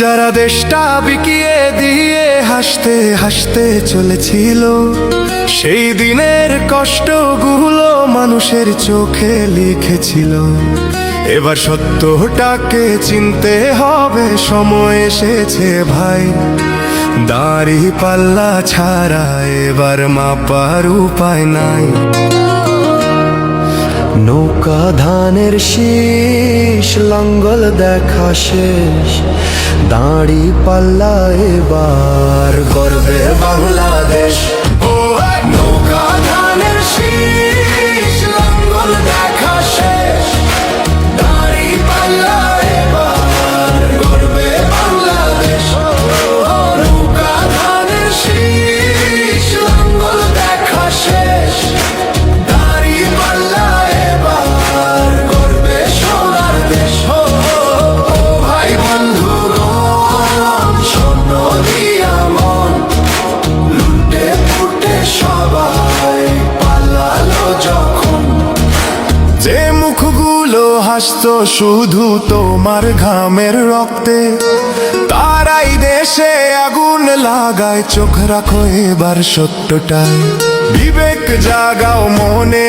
যারা দেশটা বিকিয়ে দিয়ে হাসতে হাসতে চলেছিল, সেই দিনের কষ্টগুলো মানুষের চোখে লিখেছিল। এবার সত্যটাকে চিনতে হবে, সময় এসেছে ভাই। দাড়ি পাল্লা ছাড়া এবার মাপার উপায় নাই। নৌকা ধানের শীষ, লাঙ্গল দেখা শেষ, দাড়ি পাল্লা এবার গর্বে বাংলাদেশ। নৌকা ধানের শীষ, লাঙ্গল দেখা শেষ, দাড়ি পাল্লা এবার গর্বে বাংলাদেশ। নৌকা ধানের শীষ, লাঙ্গল দেখা শেষ, দাড়ি পাল্লা এবার গর্বে সোনার দেশ। ও ভাই বন্ধুগণ, স্বর্ণ দিয়া মন, লুটে ফুটে সবাই পালালো যখন। যে মুখগুলো হাসতো শুধু তোমার ঘামের রক্তে, তারাই দেশে আগুন লাগায়। চোখ রাখো এবার সত্যটাই, বিবেক জাগাও মনে,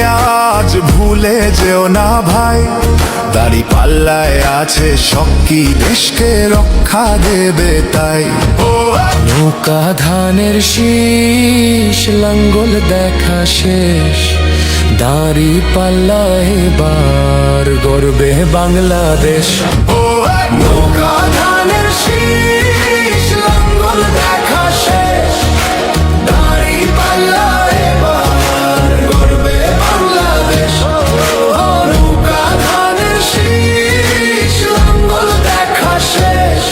আজ ভুলে যেও না ভাই। দাড়ি পাল্লায় আছে শক্তি, দেশকে রক্ষা দেবে তাই। নৌকা ধানের শীষ, লাঙ্গল দেখা শেষ, দাড়ি পাল্লা এবার গর্বে বাংলাদেশ। নৌকা ধানের শীষ, লাঙ্গল দেখা শেষ, দাড়ি পাল্লা এবার গর্বে বাংলাদেশ। নৌকা ধানের শীষ, লাঙ্গল দেখা শেষ,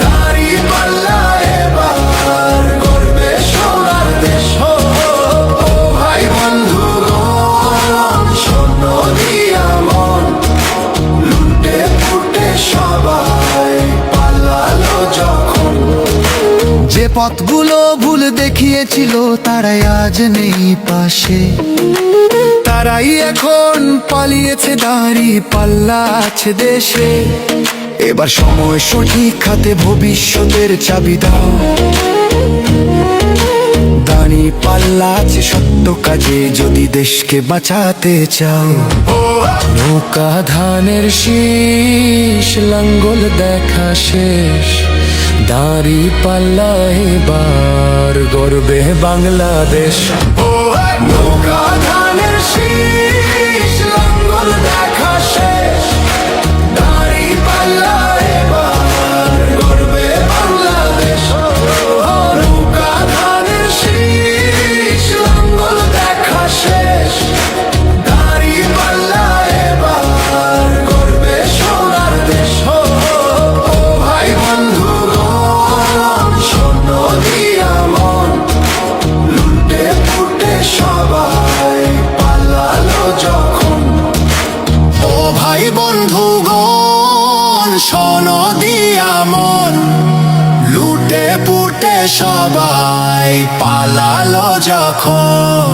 দাড়ি পাল্লা এবার গর্বে সোনার দেশ। ও ভাই বন্ধুগণ, স্বর্ণ দিয়া মন, লুটে ফুটে সবাই পালালো যখন। যে পথগুলো ভুল দেখিয়েছিল তারাই আজ নেই পাশে, তারাই এখন পালিয়েছে, দাড়ি পাল্লা আছে দেশে। এবার সময় সঠিক হাতে, ভবিষ্যতের চাবি দাও। দাড়ি পাল্লা আছে সত্য কাজে, যদি দেশকে বাঁচাতে চাও। নৌকা ধানের শীষ, লাঙ্গল দেখা শেষ, দাড়ি পাল্লা এবার গর্বে বাংলাদেশ। নৌকা ধানের শীষ, লাঙ্গল দেখা শেষ, দাড়ি পাল্লা এবার গর্বে বাংলাদেশ। নৌকা ধানের শীষ, লাঙ্গল দেখা শেষ, দাড়ি পাল্লা এবার গর্বে সোনার দেশ। ও ভাই বন্ধুগণ, স্বর্ণ দিয়া মন, লুটে ফুটে সবাই পালালো যখন। ও ভাই বন্ধুগণ, স্বর্ণ দিয়া মন, লুটে পুটে সবাই পালালো যখন।